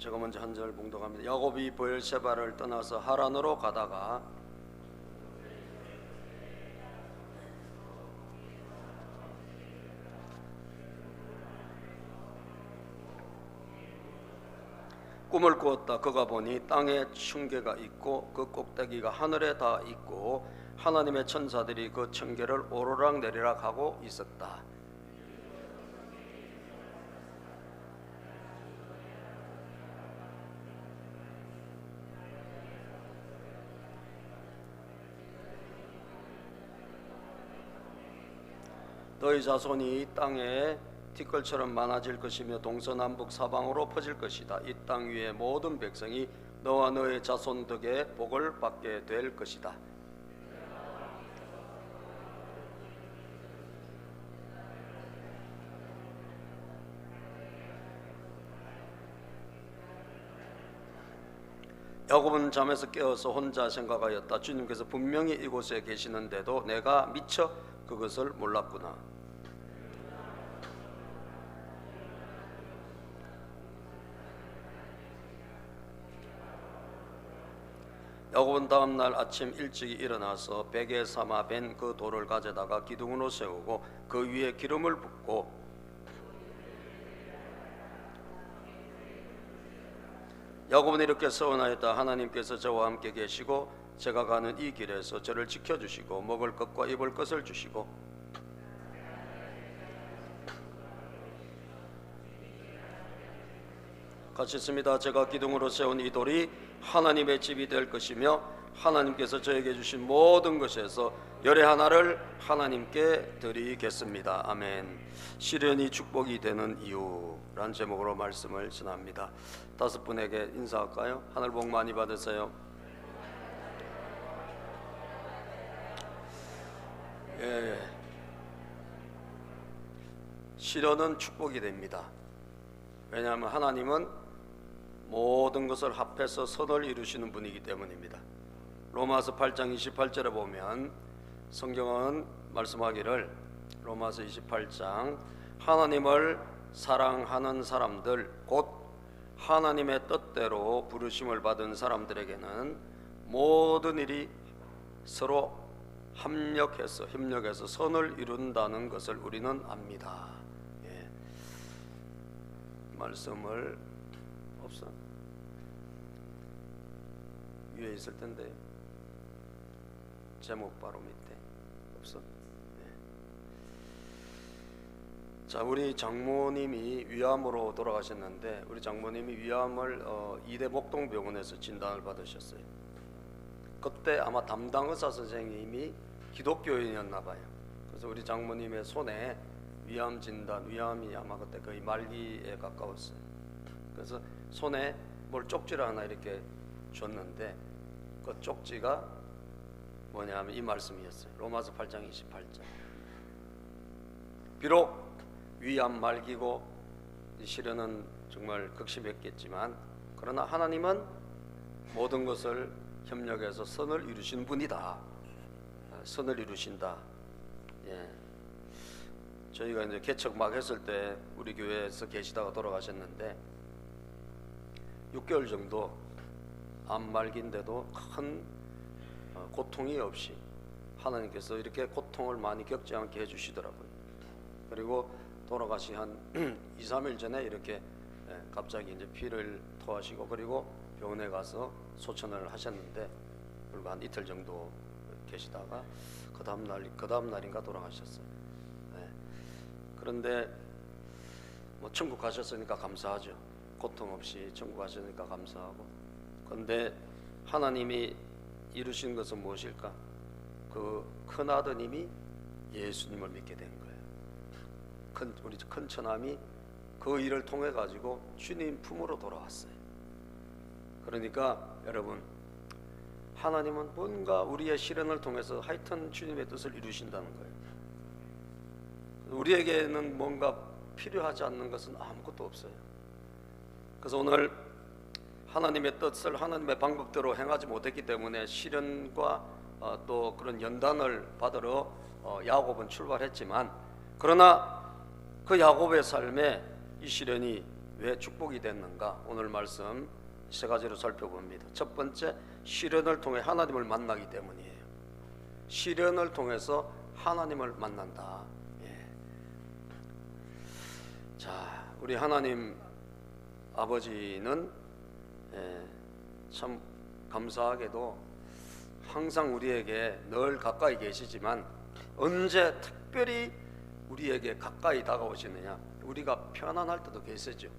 제가 먼저 한 절 봉독합니다. 야곱이 브엘세바를 떠나서 하란으로 가다가 꿈을 꾸었다. 그가 보니 땅에 층계가 있고 그 꼭대기가 하늘에 닿아 있고 하나님의 천사들이 그 층계를 오르락 내리락 하고 있었다. 너희 자손이 이 땅에 티끌처럼 많아질 것이며 동서남북 사방으로 퍼질 것이다. 이 땅 위의 모든 백성이 너와 너의 자손 덕에 복을 받게 될 것이다. 야곱은 잠에서 깨어서 혼자 생각하였다. 주님께서 분명히 이곳에 계시는데도 내가 미처 그것을 몰랐구나. 야곱은 다음 날 아침 일찍이 일어나서 베개 삼아 벤 그 돌을 가져다가 기둥으로 세우고 그 위에 기름을 붓고 야곱은 이렇게 서원하였다. 하나님께서 저와 함께 계시고 제가 가는 이 길에서 저를 지켜주시고 먹을 것과 입을 것을 주시고 같이 있습니다. 제가 기둥으로 세운 이 돌이 하나님의 집이 될 것이며 하나님께서 저에게 주신 모든 것에서 열의 하나를 하나님께 드리겠습니다. 아멘. 시련이 축복이 되는 이유란 제목으로 말씀을 전합니다. 5분에게 인사할까요? 하늘 복 많이 받으세요. 시련은 축복이 됩니다. 왜냐하면 하나님은 모든 것을 합해서 선을 이루시는 분이기 때문입니다. 로마서 8장 28절에 보면 성경은 말씀하기를 로마서 28장 하나님을 사랑하는 사람들 곧 하나님의 뜻대로 부르심을 받은 사람들에게는 모든 일이 서로 협력해서 선을 이룬다는 것을 우리는 압니다. 말씀을 없어 위에 있을 텐데 제목 바로 밑에 없어. 자, 우리 장모님이 위암으로 돌아가셨는데 우리 장모님이 위암을 이대 목동병원에서 진단을 받으셨어요. 그때 아마 담당 의사 선생님이 기독교인이었나 봐요. 그래서 우리 장모님의 손에 위암 진단, 위암이 아마 그때 거의 말기에 가까웠어요. 그래서 손에 뭘 쪽지를 하나 이렇게 줬는데 그 쪽지가 뭐냐면 이 말씀이었어요. 로마서 8장 28절. 비록 위암 말기고 시련은 정말 극심했겠지만 그러나 하나님은 모든 것을 협력해서 선을 이루신 분이다. 선을 이루신다. 저희가 이제 개척 막 했을 때 우리 교회에서 계시다가 돌아가셨는데 6개월 정도 암 말기인데도 큰 고통이 없이 하나님께서 이렇게 고통을 많이 겪지 않게 해주시더라고요. 그리고 돌아가시 한 2, 3일 전에 이렇게 갑자기 이제 피를 토하시고 그리고 병원에 가서 소천을 하셨는데 그리고 한 이틀 정도 계시다가 그 다음 날인가 돌아가셨어요. 그런데 뭐 천국 가셨으니까 감사하죠. 고통 없이 천국 가셨으니까 감사하고. 그런데 하나님이 이루신 것은 무엇일까? 그 큰 아드님이 예수님을 믿게 된 거예요. 우리 큰 처남이 그 일을 통해 가지고 주님 품으로 돌아왔어요. 그러니까 여러분, 하나님은 뭔가 우리의 시련을 통해서 하여튼 주님의 뜻을 이루신다는 거예요. 우리에게는 뭔가 필요하지 않는 것은 아무것도 없어요. 그래서 오늘 하나님의 뜻을 하나님의 방법대로 행하지 못했기 때문에 시련과 또 그런 연단을 받으러 야곱은 출발했지만 그러나 그 야곱의 삶에 이 시련이 왜 축복이 됐는가? 오늘 말씀 세 가지로 살펴봅니다. 첫 번째, 시련을 통해 하나님을 만나기 때문이에요. 시련을 통해서 하나님을 만난다. 예. 자, 우리 하나님 아버지는 참 감사하게도 항상 우리에게 늘 가까이 계시지만 언제 특별히 우리에게 가까이 다가오시느냐? 우리가 편안할 때도 계시죠.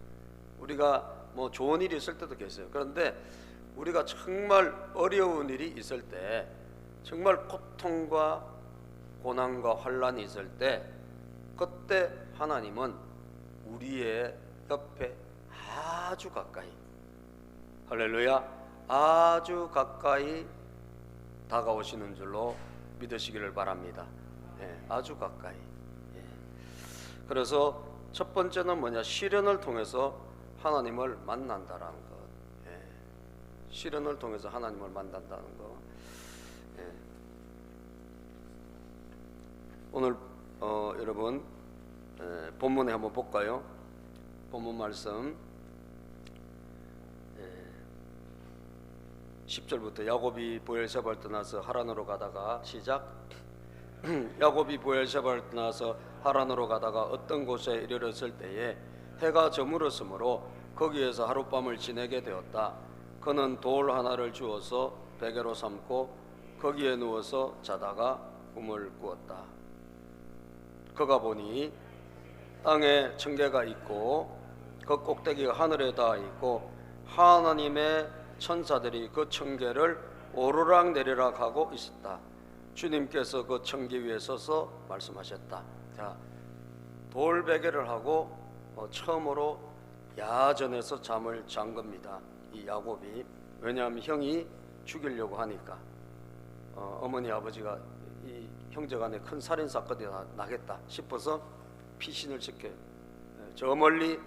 우리가 뭐 좋은 일이 있을 때도 계세요. 그런데 우리가 정말 어려운 일이 있을 때, 정말 고통과 고난과 환란이 있을 때, 그때 하나님은 우리의 옆에 아주 가까이, 할렐루야, 아주 가까이 다가오시는 줄로 믿으시기를 바랍니다. 예, 아주 가까이. 예. 그래서 첫 번째는 뭐냐? 시련을 통해서 하나님을 만난다라는 것. 예. 시련을 통해서 하나님을 만난다는 것. 예. 오늘 여러분 본문에 한번 볼까요? 본문 말씀 10절부터 야곱이 보엘세바를 떠나서 하란으로 가다가 시작. 야곱이 보엘세바를 떠나서 하란으로 가다가 어떤 곳에 이르렀을 때에 해가 저물었으므로 거기에서 하룻밤을 지내게 되었다. 그는 돌 하나를 주어서 베개로 삼고 거기에 누워서 자다가 꿈을 꾸었다. 그가 보니 땅에 청개가 있고 그 꼭대기가 하늘에 닿아 있고 하나님의 천사들이 그 청개를 오르락 내리락 하고 있었다. 주님께서 그 청개 위에 서서 말씀하셨다. 자, 돌베개를 하고 처음으로 야전에서 잠을 잔 겁니다. 이 야곱이. 왜냐하면 형이 죽이려고 하니까 어머니 아버지가 이 형제간에 큰 살인 사건이 나겠다 싶어서 피신을 시켜 저 멀리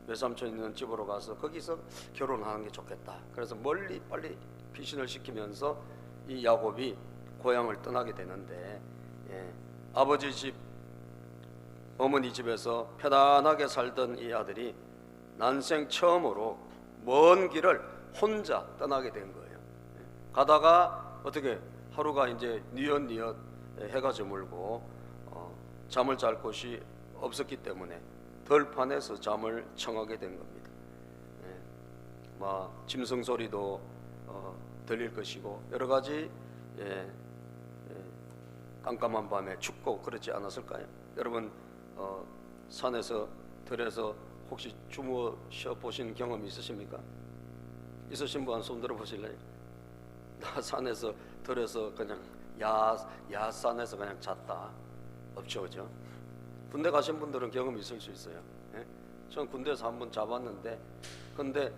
외삼촌 있는 집으로 가서 거기서 결혼하는 게 좋겠다. 그래서 멀리 빨리 피신을 시키면서 이 야곱이 고향을 떠나게 되는데, 아버지 집, 어머니 집에서 편안하게 살던 이 아들이 난생 처음으로 먼 길을 혼자 떠나게 된 거예요. 가다가 어떻게 하루가 이제 뉘엿뉘엿 해가 저물고 잠을 잘 곳이 없었기 때문에 들판에서 잠을 청하게 된 겁니다. 짐승 소리도 들릴 것이고 여러 가지 깜깜한 밤에 춥고 그렇지 않았을까요? 여러분 산에서 들에서 혹시 주무셔 보신 경험 있으십니까? 있으신 분 손 들어 보실래요? 나 산에서 들에서 그냥 야산에서 그냥 잤다. 없죠, 그죠? 군대 가신 분들은 경험이 있을 수 있어요. 예? 전 군대에서 한번 자봤는데, 근데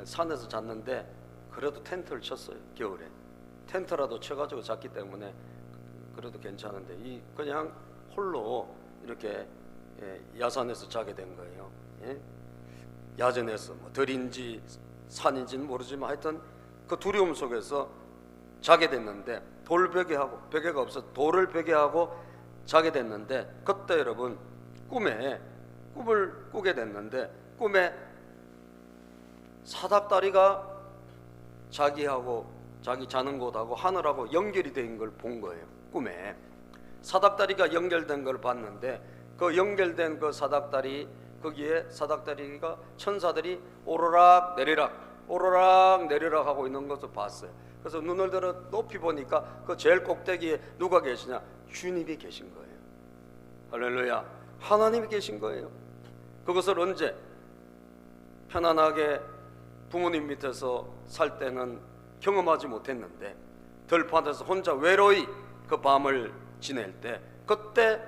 산에서 잤는데 그래도 텐트를 쳤어요. 겨울에 텐트라도 쳐가지고 잤기 때문에 그래도 괜찮은데 이 그냥 홀로 이렇게 야산에서 자게 된 거예요. 예? 야전에서 뭐 들인지 산인지는 모르지만 하여튼 그 두려움 속에서 자게 됐는데 돌베개하고 베개가 없어 돌을 베개하고 자게 됐는데 그때 여러분 꿈을 꾸게 됐는데 꿈에 사닥다리가 자기하고 자기 자는 곳하고 하늘하고 연결이 된 걸 본 거예요. 꿈에 사닥다리가 연결된 걸 봤는데 그 연결된 그 사닥다리 거기에 사닥다리가 천사들이 오르락 내리락 하고 있는 것을 봤어요. 그래서 눈을 들어 높이 보니까 그 제일 꼭대기에 누가 계시냐? 주님이 계신 거예요. 할렐루야. 하나님이 계신 거예요. 그것을 언제? 편안하게 부모님 밑에서 살 때는 경험하지 못했는데 들판에서 혼자 외로이 그 밤을 지낼 때 그때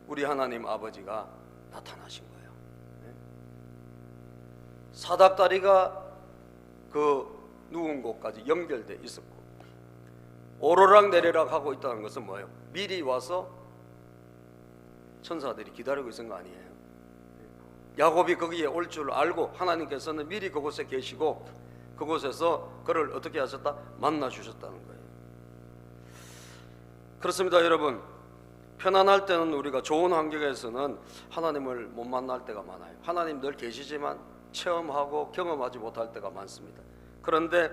우리 하나님 아버지가 나타나신 거예요. 사닥다리가 그 누운 곳까지 연결돼 있었고 오르락 내리락 하고 있다는 것은 뭐예요? 미리 와서 천사들이 기다리고 있는 거 아니에요? 야곱이 거기에 올 줄 알고 하나님께서는 미리 그곳에 계시고 그곳에서 그를 어떻게 하셨다? 만나 주셨다는 거예요. 그렇습니다, 여러분. 편안할 때는 우리가 좋은 환경에서는 하나님을 못 만날 때가 많아요. 하나님 늘 계시지만 체험하고 경험하지 못할 때가 많습니다. 그런데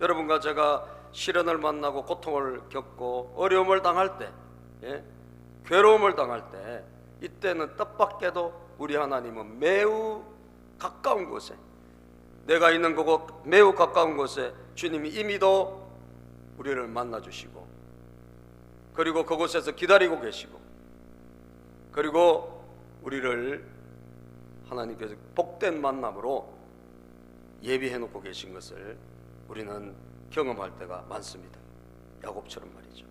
여러분과 제가 시련을 만나고 고통을 겪고 어려움을 당할 때, 괴로움을 당할 때, 이때는 뜻밖에도 우리 하나님은 매우 가까운 곳에, 내가 있는 곳 매우 가까운 곳에 주님이 이미도 우리를 만나주시고, 그리고 그곳에서 기다리고 계시고, 그리고 우리를 하나님께서 복된 만남으로 예비해 놓고 계신 것을 우리는 경험할 때가 많습니다. 야곱처럼 말이죠.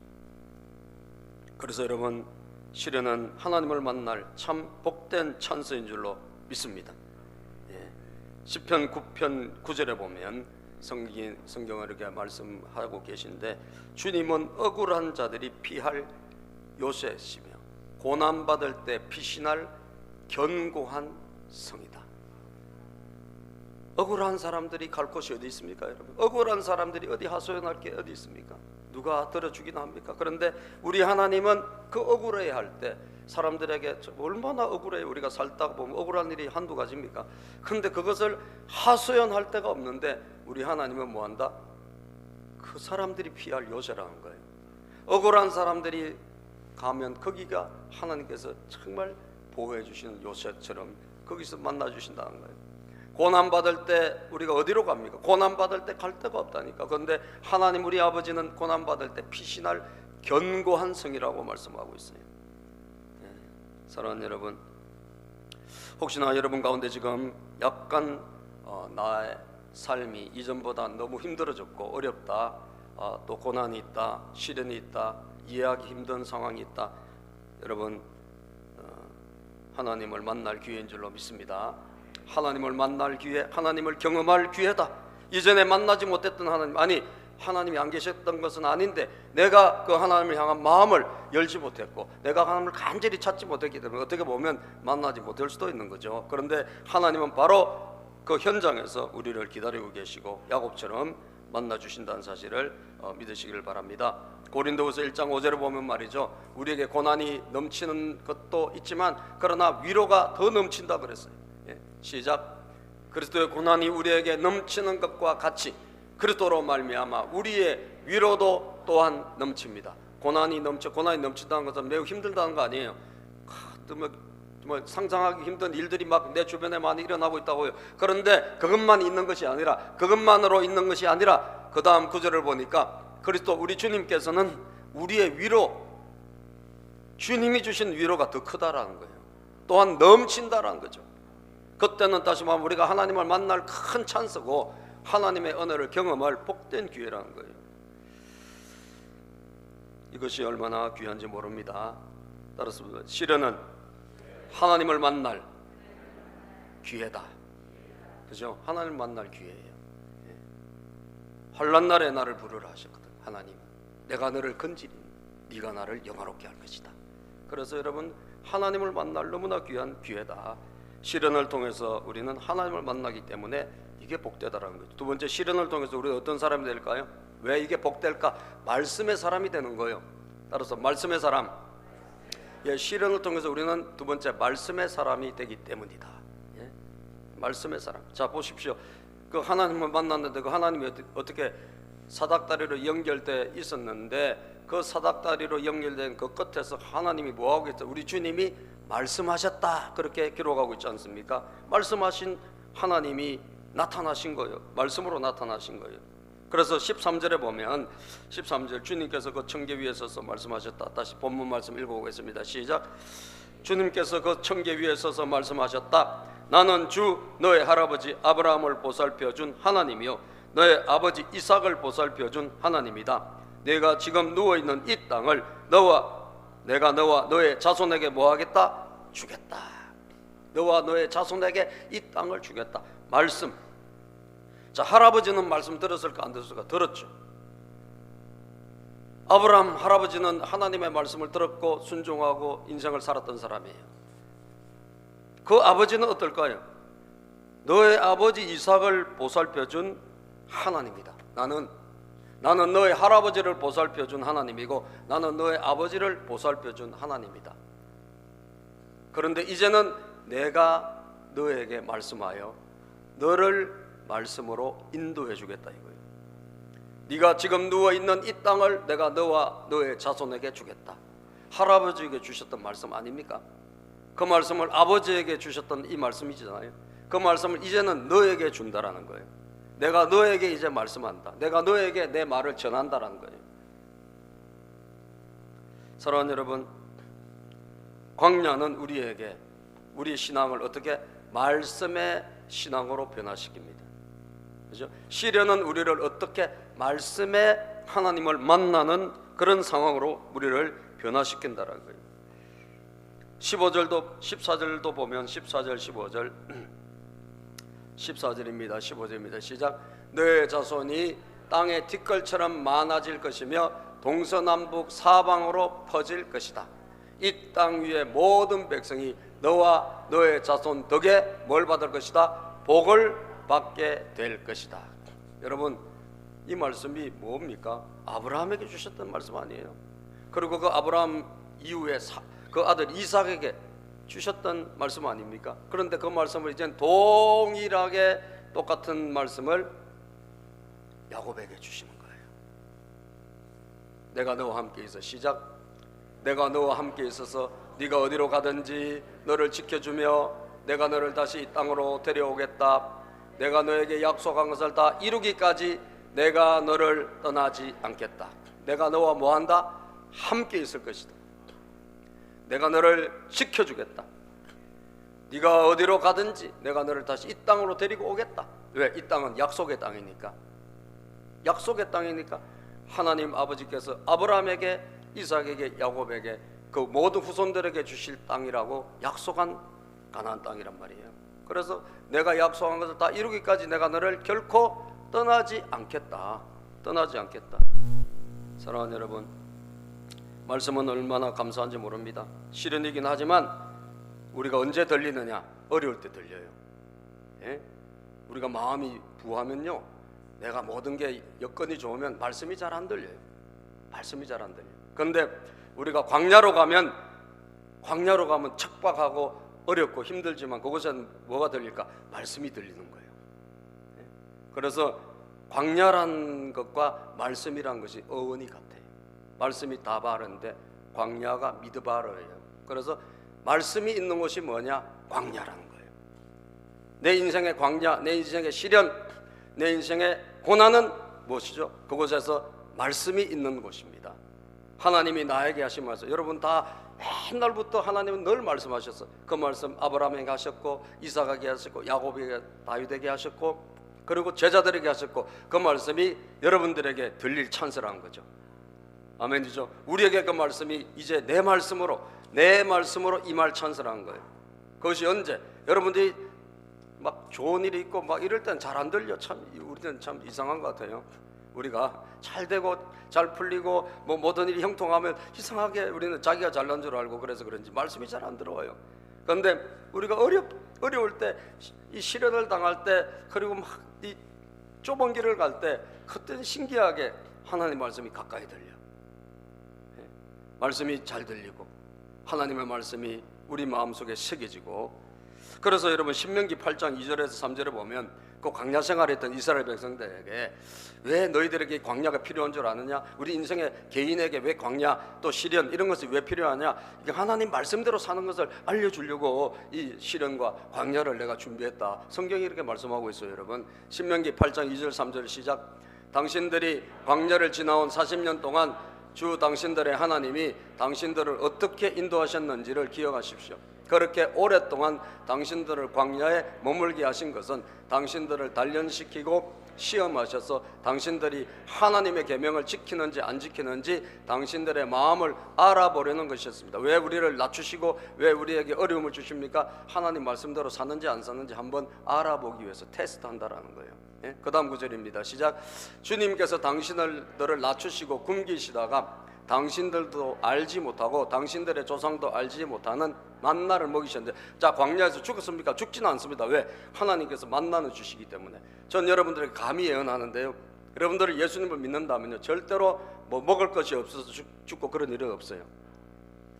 그래서 여러분, 시련은 하나님을 만날 참 복된 찬스인 줄로 믿습니다. 시편 9편 9절에 보면 성경을 이렇게 말씀하고 계신데, 주님은 억울한 자들이 피할 요새시며 고난받을 때 피신할 견고한 성이다. 억울한 사람들이 갈 곳이 어디 있습니까, 여러분? 억울한 사람들이 어디 하소연할 게 어디 있습니까? 누가 들어주기나 합니까? 그런데 우리 하나님은 그 억울해 할 때 사람들에게 얼마나 억울해, 우리가 살다 보면 억울한 일이 한두 가지입니까? 그런데 그것을 하소연할 데가 없는데 우리 하나님은 뭐한다? 그 사람들이 피할 요새라는 거예요. 억울한 사람들이 가면 거기가 하나님께서 정말 보호해 주시는 요새처럼 거기서 만나 주신다는 거예요. 고난받을 때 우리가 어디로 갑니까? 고난받을 때 갈 데가 없다니까. 그런데 하나님 우리 아버지는 고난받을 때 피신할 견고한 성이라고 말씀하고 있어요. 사랑하는 여러분, 혹시나 여러분 가운데 지금 약간 나의 삶이 이전보다 너무 힘들어졌고 어렵다, 또 고난이 있다, 시련이 있다, 이해하기 힘든 상황이 있다, 여러분 하나님을 만날 기회인 줄로 믿습니다. 하나님을 만날 기회, 하나님을 경험할 기회다. 이전에 만나지 못했던 하나님, 아니 하나님이 안 계셨던 것은 아닌데 내가 그 하나님을 향한 마음을 열지 못했고 내가 하나님을 간절히 찾지 못했기 때문에 어떻게 보면 만나지 못할 수도 있는 거죠. 그런데 하나님은 바로 그 현장에서 우리를 기다리고 계시고 야곱처럼 만나 주신다는 사실을 믿으시기를 바랍니다. 고린도후서 1장 5절에 보면 말이죠, 우리에게 고난이 넘치는 것도 있지만 그러나 위로가 더 넘친다 그랬어요. 시작. 그리스도의 고난이 우리에게 넘치는 것과 같이 그리스도로 말미암아 우리의 위로도 또한 넘칩니다. 고난이 넘친다는 것은 매우 힘들다는 거 아니에요. 뭐 상상하기 힘든 일들이 막 내 주변에 많이 일어나고 있다고요. 그런데 그것만 있는 것이 아니라, 그것만으로 있는 것이 아니라 그 다음 구절을 보니까 그리스도 우리 주님께서는 우리의 위로, 주님이 주신 위로가 더 크다라는 거예요. 또한 넘친다라는 거죠. 그때는 다시 말하면 우리가 하나님을 만날 큰 찬스고 하나님의 은혜를 경험할 복된 기회라는 거예요. 이것이 얼마나 귀한지 모릅니다. 따라서 시련은 하나님을 만날 기회다. 그죠? 하나님을 만날 기회예요. 환난 날에 나를 부르라 하셨거든. 하나님, 내가 너를 건지리 네가 나를 영화롭게 할 것이다. 그래서 여러분, 하나님을 만날 너무나 귀한 기회다. 시련을 통해서 우리는 하나님을 만나기 때문에 이게 복되다라는 거죠. 두 번째, 시련을 통해서 우리가 어떤 사람이 될까요? 왜 이게 복될까? 말씀의 사람이 되는 거예요. 따라서 말씀의 사람, 시련을 통해서 우리는 두 번째 말씀의 사람이 되기 때문이다. 말씀의 사람. 자, 보십시오. 그 하나님을 만났는데 그 하나님이 어떻게 사닥다리로 연결돼 있었는데 그 사닥다리로 연결된 그 끝에서 하나님이 뭐하고 있어요? 우리 주님이 말씀하셨다, 그렇게 기록하고 있지 않습니까? 말씀하신 하나님이 나타나신 거예요. 말씀으로 나타나신 거예요. 그래서 13절에 보면 13절 주님께서 그 청계 위에 서서 말씀하셨다. 다시 본문 말씀 읽어보겠습니다. 시작. 주님께서 그 청계 위에 서서 말씀하셨다. 나는 주 너의 할아버지 아브라함을 보살펴준 하나님이요 너의 아버지 이삭을 보살펴준 하나님이다. 내가 지금 누워있는 이 땅을 내가 너와 너의 자손에게 뭐하겠다? 주겠다. 너와 너의 자손에게 이 땅을 주겠다. 말씀. 자, 할아버지는 말씀 들었을까 안 들었을까? 들었죠. 아브라함 할아버지는 하나님의 말씀을 들었고 순종하고 인생을 살았던 사람이에요. 그 아버지는 어떨까요? 너의 아버지 이삭을 보살펴준 하나님이다. 나는 나는 너의 할아버지를 보살펴준 하나님이고 나는 너의 아버지를 보살펴준 하나님이다. 그런데 이제는 내가 너에게 말씀하여 너를 말씀으로 인도해 주겠다 이거예요. 네가 지금 누워있는 이 땅을 내가 너와 너의 자손에게 주겠다. 할아버지에게 주셨던 말씀 아닙니까? 그 말씀을 아버지에게 주셨던 이 말씀이잖아요. 그 말씀을 이제는 너에게 준다라는 거예요. 내가 너에게 이제 말씀한다. 내가 너에게 내 말을 전한다라는 거예요. 사랑하는 여러분, 광야는 우리에게 우리 신앙을 어떻게 말씀의 신앙으로 변화시킵니다. 그렇죠? 시련은 우리를 어떻게 말씀의 하나님을 만나는 그런 상황으로 우리를 변화시킨다라는 거예요. 15절도 14절도 보면 14절 15절 14절입니다. 15절입니다. 시작. 너의 자손이 땅의 티끌처럼 많아질 것이며 동서남북 사방으로 퍼질 것이다. 이 땅 위의 모든 백성이 너와 너의 자손 덕에 뭘 받을 것이다? 복을 받게 될 것이다. 여러분, 이 말씀이 뭡니까? 아브라함에게 주셨던 말씀 아니에요? 그리고 그 아브라함 이후에 그 아들 이삭에게 주셨던 말씀 아닙니까? 그런데 그 말씀을 이제 동일하게 똑같은 말씀을 야곱에게 주시는 거예요. 내가 너와 함께 있어. 시작. 내가 너와 함께 있어서 네가 어디로 가든지 너를 지켜주며 내가 너를 다시 이 땅으로 데려오겠다. 내가 너에게 약속한 것을 다 이루기까지 내가 너를 떠나지 않겠다. 내가 너와 뭐한다? 함께 있을 것이다. 내가 너를 지켜주겠다. 네가 어디로 가든지 내가 너를 다시 이 땅으로 데리고 오겠다. 왜? 이 땅은 약속의 땅이니까. 약속의 땅이니까 하나님 아버지께서 아브라함에게, 이삭에게, 야곱에게 그 모든 후손들에게 주실 땅이라고 약속한 가나안 땅이란 말이에요. 그래서 내가 약속한 것을 다 이루기까지 내가 너를 결코 떠나지 않겠다. 떠나지 않겠다. 사랑하는 여러분, 말씀은 얼마나 감사한지 모릅니다. 시련이긴 하지만 우리가 언제 들리느냐? 어려울 때 들려요. 예? 우리가 마음이 부하면요, 내가 모든 게 여건이 좋으면 말씀이 잘 안 들려요. 말씀이 잘 안 들려요. 그런데 우리가 광야로 가면 척박하고 어렵고 힘들지만 그곳엔 뭐가 들릴까? 말씀이 들리는 거예요. 예? 그래서 광야란 것과 말씀이란 것이 어원이 같아요. 말씀이 다바르인데 광야가 미드바르예요. 그래서 말씀이 있는 곳이 뭐냐? 광야라는 거예요. 내 인생의 광야, 내 인생의 시련, 내 인생의 고난은 무엇이죠? 그곳에서 말씀이 있는 곳입니다. 하나님이 나에게 하신 말씀, 여러분 다 옛날부터 하나님은 늘 말씀하셨어. 그 말씀 아브라함에게 하셨고, 이삭에게 하셨고, 야곱에게, 다윗에게 하셨고, 그리고 제자들에게 하셨고, 그 말씀이 여러분들에게 들릴 찬스라는 거죠. 아멘이죠. 우리에게 그 말씀이 이제 내 말씀으로 임할 찬스라는 거예요. 그것이 언제? 여러분들이 막 좋은 일이 있고 막 이럴 땐 잘 안 들려. 참 우리는 참 이상한 것 같아요. 우리가 잘 되고 잘 풀리고 뭐 모든 일이 형통하면 이상하게 우리는 자기가 잘난 줄 알고 그래서 그런지 말씀이 잘 안 들어와요. 그런데 우리가 어려울 때, 이 시련을 당할 때, 그리고 막 이 좁은 길을 갈 때, 그때는 신기하게 하나님 말씀이 가까이 들려. 말씀이 잘 들리고 하나님의 말씀이 우리 마음속에 새겨지고. 그래서 여러분 신명기 8장 2절에서 3절에 보면 그 광야 생활했던 이스라엘 백성들에게 왜 너희들에게 광야가 필요한 줄 아느냐? 우리 인생에 개인에게 왜 광야 또 시련 이런 것이 왜 필요하냐? 하나님 말씀대로 사는 것을 알려주려고 이 시련과 광야를 내가 준비했다. 성경이 이렇게 말씀하고 있어요. 여러분 신명기 8장 2절 3절 시작. 당신들이 광야를 지나온 40년 동안 주 당신들의 하나님이 당신들을 어떻게 인도하셨는지를 기억하십시오. 그렇게 오랫동안 당신들을 광야에 머물게 하신 것은 당신들을 단련시키고 시험하셔서 당신들이 하나님의 계명을 지키는지 안 지키는지 당신들의 마음을 알아보려는 것이었습니다. 왜 우리를 낮추시고 왜 우리에게 어려움을 주십니까? 하나님 말씀대로 사는지 안 사는지 한번 알아보기 위해서 테스트한다라는 거예요. 예? 그 다음 구절입니다. 시작. 주님께서 당신들을 낮추시고 굶기시다가 당신들도 알지 못하고 당신들의 조상도 알지 못하는 만나를 먹이셨는데, 자 광야에서 죽었습니까? 죽지는 않습니다. 왜? 하나님께서 만나는 주시기 때문에. 전 여러분들에게 감히 예언하는데요, 여러분들이 예수님을 믿는다면요, 절대로 뭐 먹을 것이 없어서 죽고 그런 일은 없어요.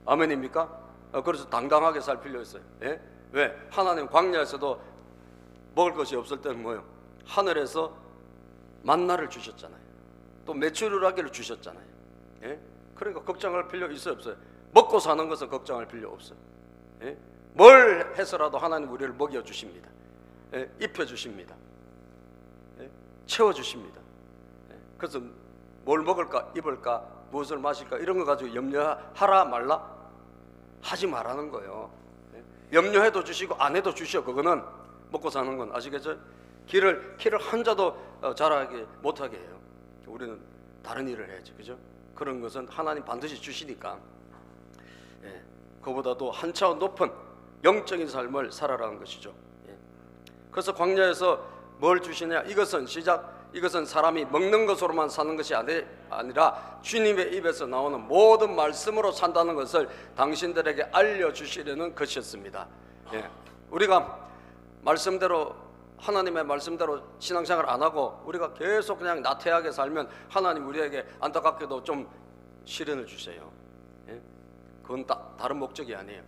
아멘입니까? 그래서 당당하게 살 필요 있어요. 예? 왜? 하나님 광야에서도 먹을 것이 없을 때는 뭐요? 하늘에서 만나를 주셨잖아요. 또 메추라기를 주셨잖아요. 예? 그러니까 걱정할 필요 있어요, 없어요? 먹고 사는 것은 걱정할 필요 없어요. 예? 뭘 해서라도 하나님 우리를 먹여주십니다. 예? 입혀주십니다. 예? 채워주십니다. 예? 그래서 뭘 먹을까, 입을까, 무엇을 마실까 이런 거 가지고 염려하라 말라? 하지 말라는 거예요. 예? 염려해도 주시고 안 해도 주셔. 그거는 먹고 사는 건 아시겠죠? 길을 한 자도 자라게 못하게 해요. 우리는 다른 일을 해야지, 그죠? 그런 것은 하나님 반드시 주시니까. 예, 그보다도 한 차원 높은 영적인 삶을 살아라는 것이죠. 예. 그래서 광야에서 뭘 주시냐? 이것은 사람이 먹는 것으로만 사는 것이 아니라 주님의 입에서 나오는 모든 말씀으로 산다는 것을 당신들에게 알려주시려는 것이었습니다. 예. 우리가 말씀대로, 하나님의 말씀대로 신앙생활 안 하고 우리가 계속 그냥 나태하게 살면 하나님 우리에게 안타깝게도 좀 시련을 주세요. 예? 그건 다른 목적이 아니에요.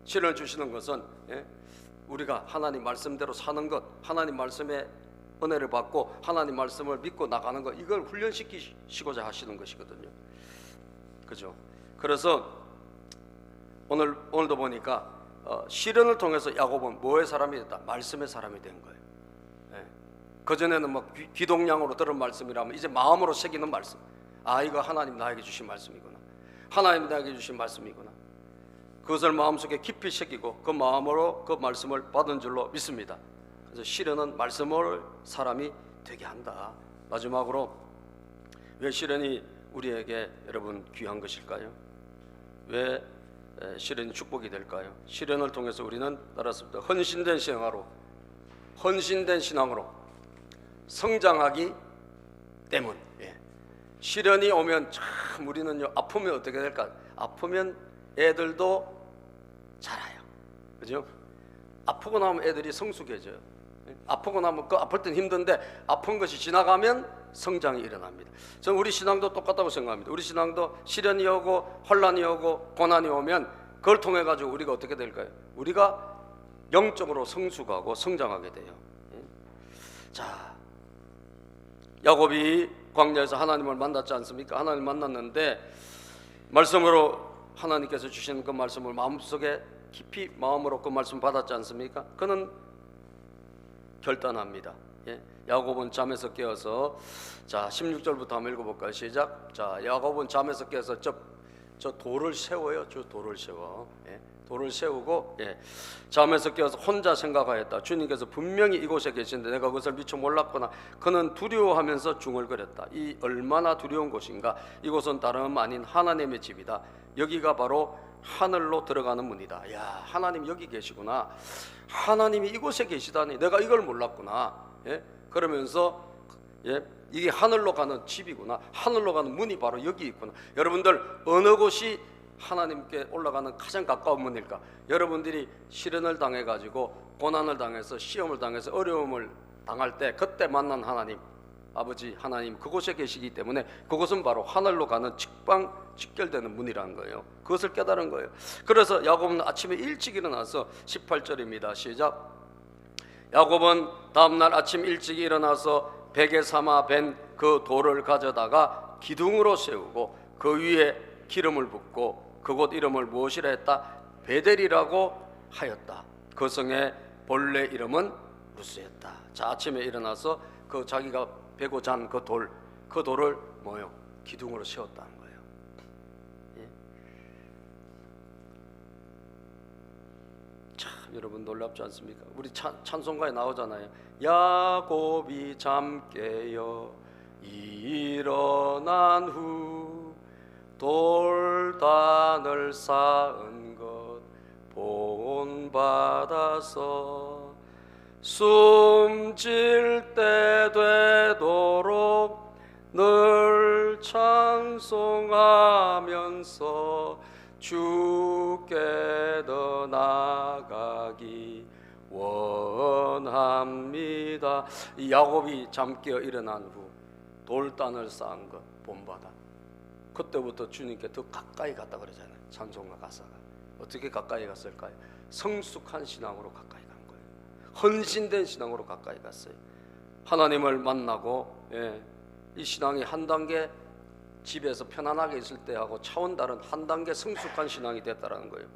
시련을 주시는 것은 우리가 하나님 말씀대로 사는 것, 하나님 말씀의 은혜를 받고 하나님 말씀을 믿고 나가는 것, 이걸 훈련시키시고자 하시는 것이거든요. 그죠? 그래서 오늘도 보니까 시련을 통해서 야곱은 뭐의 사람이 됐다? 말씀의 사람이 된 거예요. 예. 그전에는 뭐 귀동량으로 들은 말씀이라면 이제 마음으로 새기는 말씀. 아, 이거 하나님 나에게 주신 말씀이구나. 하나님 나에게 주신 말씀이구나. 그것을 마음속에 깊이 새기고 그 마음으로 그 말씀을 받은 줄로 믿습니다. 그래서 시련은 말씀을 사람이 되게 한다. 마지막으로 왜 시련이 우리에게 여러분 귀한 것일까요? 왜 시련이 축복이 될까요? 시련을 통해서 우리는 따랐습니다. 헌신된 신앙으로 성장하기 때문. 예. 시련이 오면 참 우리는요, 아프면 어떻게 될까? 아프면 애들도 자라요. 그죠? 아프고 나면 애들이 성숙해져요. 아프고 나면 그 아플 땐 힘든데 아픈 것이 지나가면 성장이 일어납니다. 저는 우리 신앙도 똑같다고 생각합니다. 우리 신앙도 시련이 오고 혼란이 오고 고난이 오면 그걸 통해 가지고 우리가 어떻게 될까요? 우리가 영적으로 성숙하고 성장하게 돼요. 자, 야곱이 광야에서 하나님을 만났지 않습니까? 하나님 만났는데 말씀으로 하나님께서 주시는 그 말씀을 마음속에 깊이 마음으로 그 말씀 받았지 않습니까? 그는 결단합니다. 예? 야곱은 잠에서 깨어서, 자 16절부터 한번 읽어볼까요? 시작. 자, 야곱은 잠에서 깨어서 저 돌을 세워요. 저 돌을 세워. 예? 돌을 세우고, 예. 잠에서 깨어서 혼자 생각하였다. 주님께서 분명히 이곳에 계신데 내가 그것을 미처 몰랐구나. 그는 두려워하면서 중얼거렸다. 이 얼마나 두려운 곳인가. 이곳은 다름 아닌 하나님의 집이다. 여기가 바로 하늘로 들어가는 문이다. 야, 하나님 여기 계시구나. 하나님이 이곳에 계시다니 내가 이걸 몰랐구나. 예? 그러면서, 예? 이게 하늘로 가는 집이구나. 하늘로 가는 문이 바로 여기 있구나. 여러분들 어느 곳이 하나님께 올라가는 가장 가까운 문일까? 여러분들이 시련을 당해가지고 고난을 당해서 시험을 당해서 어려움을 당할 때 그때 만난 하나님, 아버지 하나님 그곳에 계시기 때문에 그곳은 바로 하늘로 가는 직결되는 문이라는 거예요. 그것을 깨달은 거예요. 그래서 야곱은 아침에 일찍 일어나서 18절입니다. 시작. 야곱은 다음날 아침 일찍 일어나서 베개 삼아 벤 그 돌을 가져다가 기둥으로 세우고 그 위에 기름을 붓고 그곳 이름을 무엇이라 했다? 베델이라고 하였다. 그 성의 본래 이름은 루스였다. 자, 아침에 일어나서 그 자기가 베고 잔 그 돌을 뭐요? 기둥으로 세웠다는 거예요. 예? 참 여러분 놀랍지 않습니까? 우리 찬송가에 나오잖아요. 야곱이 잠 깨어 일어난 후 돌단을 쌓은 것 본받아서 숨질 때 되도록 늘 찬송하면서 주께 더 나아가기 원합니다. 이 야곱이 잠 깨어 일어난 후 돌단을 쌓은 것 본받아. 그때부터 주님께 더 가까이 갔다 그러잖아요. 찬송가 가사가. 어떻게 가까이 갔을까요? 성숙한 신앙으로 가까이 간 거예요. 헌신된 신앙으로 가까이 갔어요. 하나님을 만나고, 이 신앙이 한 단계 집에서 편안하게 있을 때하고 차원 다른 한 단계 성숙한 신앙이 됐다는 거예요.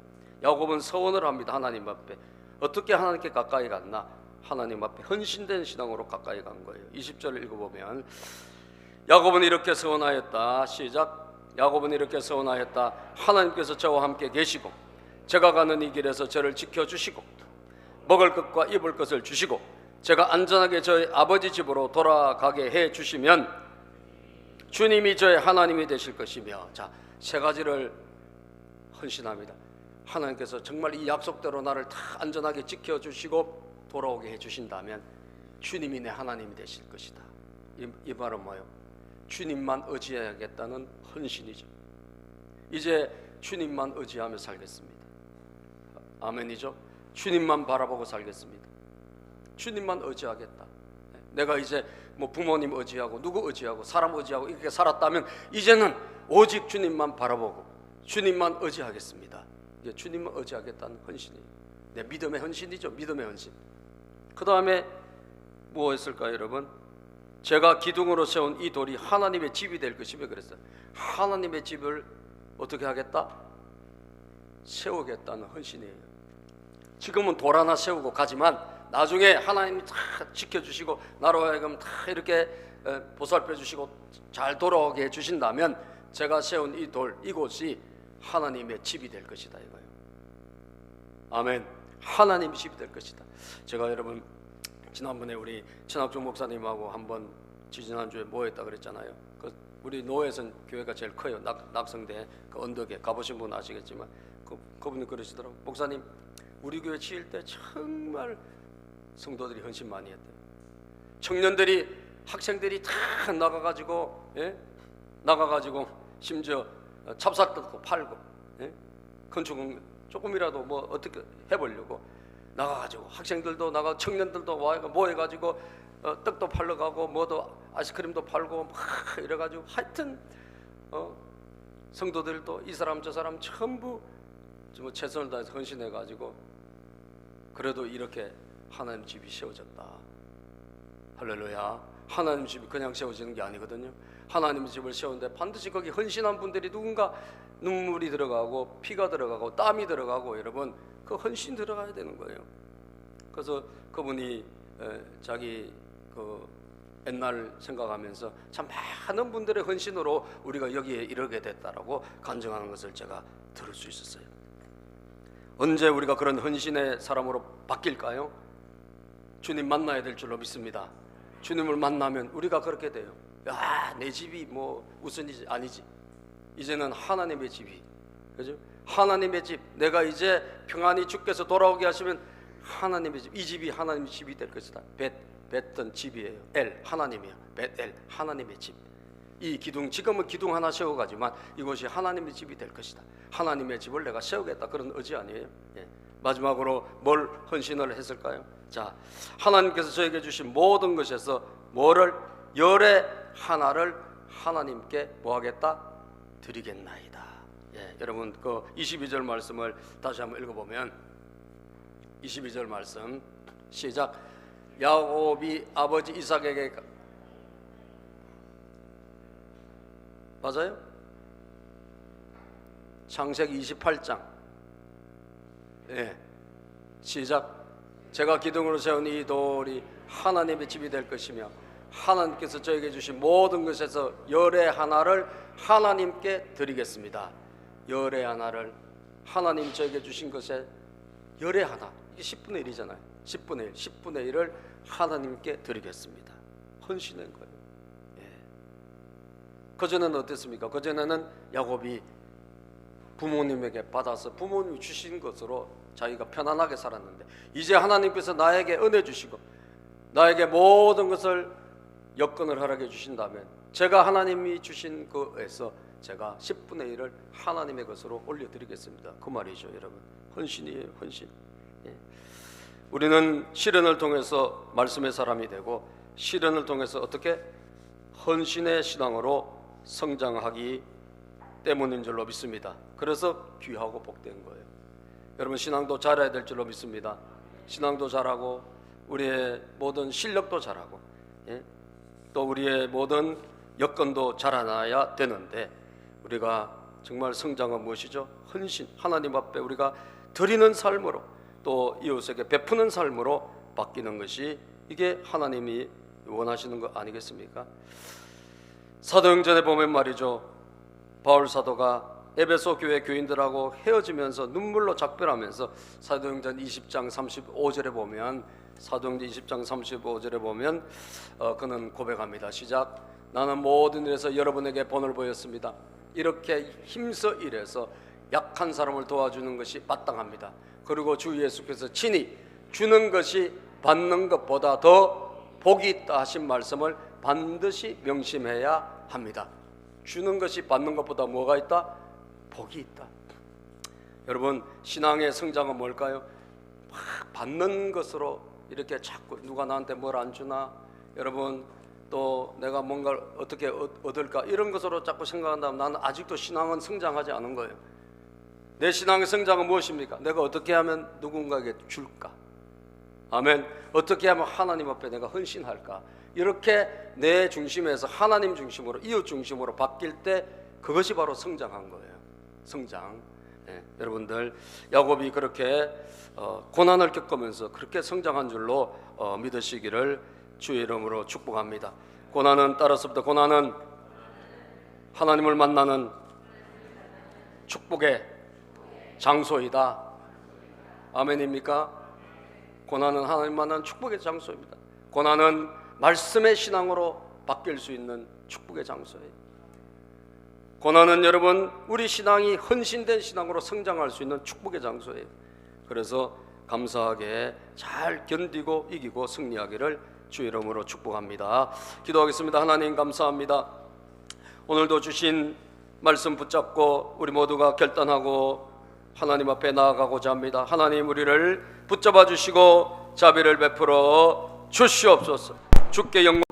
야곱은 서원을 합니다. 하나님 앞에. 어떻게 하나님께 가까이 갔나? 하나님 앞에 헌신된 신앙으로 가까이 간 거예요. 20절을 읽어보면 야곱은 이렇게 서원하였다. 시작. 야곱은 이렇게 서원하였다. 하나님께서 저와 함께 계시고 제가 가는 이 길에서 저를 지켜주시고 먹을 것과 입을 것을 주시고 제가 안전하게 저희 아버지 집으로 돌아가게 해주시면 주님이 저의 하나님이 되실 것이며, 자, 세 가지를 헌신합니다. 하나님께서 정말 이 약속대로 나를 다 안전하게 지켜주시고 돌아오게 해주신다면 주님이 내 하나님이 되실 것이다. 이 말은 뭐예요? 주님만 의지해야겠다는 헌신이죠. 이제 주님만 의지하며 살겠습니다. 아멘이죠. 주님만 바라보고 살겠습니다. 주님만 의지하겠다. 내가 이제 뭐 부모님 의지하고 누구 의지하고 사람 의지하고 이렇게 살았다면 이제는 오직 주님만 바라보고 주님만 의지하겠습니다. 이게 주님만 의지하겠다는 헌신이에요. 내 믿음의 헌신이죠. 믿음의 헌신. 그 다음에 무엇했을까요, 여러분? 제가 기둥으로 세운 이 돌이 하나님의 집이 될 것이며 그랬어요. 하나님의 집을 어떻게 하겠다? 세우겠다는 헌신이에요. 지금은 돌 하나 세우고 가지만 나중에 하나님이 다 지켜주시고 나로 하여금 다 이렇게 보살펴 주시고 잘 돌아오게 해주신다면 제가 세운 이 돌, 이곳이 하나님의 집이 될 것이다 이거예요. 아멘. 하나님의 집이 될 것이다. 제가 여러분 지난번에 우리 천학종 목사님하고 한번 지지난주에 모였다 그랬잖아요. 우리 노회선 교회가 제일 커요. 낙성대 그 언덕에 가보신 분 아시겠지만 그분이 그러시더라고요. 목사님, 우리 교회 지을 때 정말 성도들이 헌신 많이 했대요. 청년들이, 학생들이 다 나가가지고, 나가가지고 심지어 찹쌀떡도 팔고, 건축은 조금이라도 뭐 어떻게 해보려고 나가가지고 학생들도 나가, 청년들도 모여가지고 떡도 팔러 가고 뭐도 아이스크림도 팔고 막 이래가지고 하여튼 성도들도 이 사람 저 사람 전부 뭐 최선을 다해서 헌신해가지고 그래도 이렇게 하나님 집이 세워졌다. 할렐루야. 하나님 집이 그냥 세워지는 게 아니거든요. 하나님 집을 세우는데 반드시 거기 헌신한 분들이 누군가 눈물이 들어가고 피가 들어가고 땀이 들어가고 여러분 그 헌신 들어가야 되는 거예요. 그래서 그분이 자기 그 옛날 생각하면서 참 많은 분들의 헌신으로 우리가 여기에 이르게 됐다라고 간증하는 것을 제가 들을 수 있었어요. 언제 우리가 그런 헌신의 사람으로 바뀔까요? 주님 만나야 될 줄로 믿습니다. 주님을 만나면 우리가 그렇게 돼요. 야, 내 집이 뭐 우선이지 아니지. 이제는 하나님의 집이, 그죠? 하나님의 집. 내가 이제 평안히 주께서 돌아오게 하시면 하나님의 집, 이 집이 하나님의 집이 될 것이다. 벳던 집이에요. 엘 하나님이야. 벳엘 하나님의 집. 이 기둥, 지금은 기둥 하나 세워가지만 이곳이 하나님의 집이 될 것이다. 하나님의 집을 내가 세우겠다. 그런 의지 아니에요? 예. 마지막으로 뭘 헌신을 했을까요? 자, 하나님께서 저에게 주신 모든 것에서 뭐를, 열의 하나를 하나님께 뭐하겠다? 드리겠나이다. 예, 여러분 그 22절 말씀을 다시 한번 읽어보면 22절 말씀 시작. 야곱이 아버지 이삭에게 맞아요? 창세기 28장. 예, 시작. 제가 기둥으로 세운 이 돌이 하나님의 집이 될 것이며 하나님께서 저에게 주신 모든 것에서 열의 하나를 하나님께 드리겠습니다. 열의 하나를 하나님 저에게 주신 것에 열의 하나, 이게 10분의 1이잖아요. 10분의 1, 10분의 1을 하나님께 드리겠습니다. 헌신한 거예요. 예. 그전에는 어땠습니까? 그전에는 야곱이 부모님에게 받아서 부모님이 주신 것으로 자기가 편안하게 살았는데 이제 하나님께서 나에게 은혜 주시고 나에게 모든 것을 여건을 허락해 주신다면 제가 하나님이 주신 거에서 제가 10분의 1을 하나님의 것으로 올려드리겠습니다. 그 말이죠, 여러분. 헌신이에요, 헌신. 예. 우리는 시련을 통해서 말씀의 사람이 되고 시련을 통해서 어떻게 헌신의 신앙으로 성장하기 때문인 줄로 믿습니다. 그래서 귀하고 복된 거예요. 여러분 신앙도 잘해야 될 줄로 믿습니다. 신앙도 잘하고 우리의 모든 실력도 잘하고 또 우리의 모든 여건도 자라나야 되는데 우리가 정말 성장은 무엇이죠? 헌신, 하나님 앞에 우리가 드리는 삶으로 또 이웃에게 베푸는 삶으로 바뀌는 것이 이게 하나님이 원하시는 거 아니겠습니까? 사도행전에 보면 말이죠, 바울 사도가 에베소 교회 교인들하고 헤어지면서 눈물로 작별하면서 사도행전 20장 35절에 보면 그는 고백합니다. 시작. 나는 모든 일에서 여러분에게 본을 보였습니다. 이렇게 힘써 일해서 약한 사람을 도와주는 것이 마땅합니다. 그리고 주 예수께서 친히 주는 것이 받는 것보다 더 복이 있다 하신 말씀을 반드시 명심해야 합니다. 주는 것이 받는 것보다 뭐가 있다? 복이 있다. 여러분 신앙의 성장은 뭘까요? 받는 것으로 이렇게 자꾸 누가 나한테 뭘 안 주나, 여러분 또 내가 뭔가를 어떻게 얻을까 이런 것으로 자꾸 생각한다면 나는 아직도 신앙은 성장하지 않은 거예요. 내 신앙의 성장은 무엇입니까? 내가 어떻게 하면 누군가에게 줄까? 아멘. 어떻게 하면 하나님 앞에 내가 헌신할까? 이렇게 내 중심에서 하나님 중심으로 이웃 중심으로 바뀔 때 그것이 바로 성장한 거예요. 성장. 여러분들 야곱이 그렇게 고난을 겪으면서 그렇게 성장한 줄로 믿으시기를 주의 이름으로 축복합니다. 고난은 따랐습니다. 고난은 하나님을 만나는 축복의 장소이다. 아멘입니까? 고난은 하나님 만나는 축복의 장소입니다. 고난은 말씀의 신앙으로 바뀔 수 있는 축복의 장소예요. 고난은 여러분 우리 신앙이 헌신된 신앙으로 성장할 수 있는 축복의 장소예요. 그래서 감사하게 잘 견디고 이기고 승리하기를 주 이름으로 축복합니다. 기도하겠습니다. 하나님 감사합니다. 오늘도 주신 말씀 붙잡고 우리 모두가 결단하고 하나님 앞에 나아가고자 합니다. 하나님 우리를 붙잡아 주시고 자비를 베풀어 주시옵소서. 주께 영광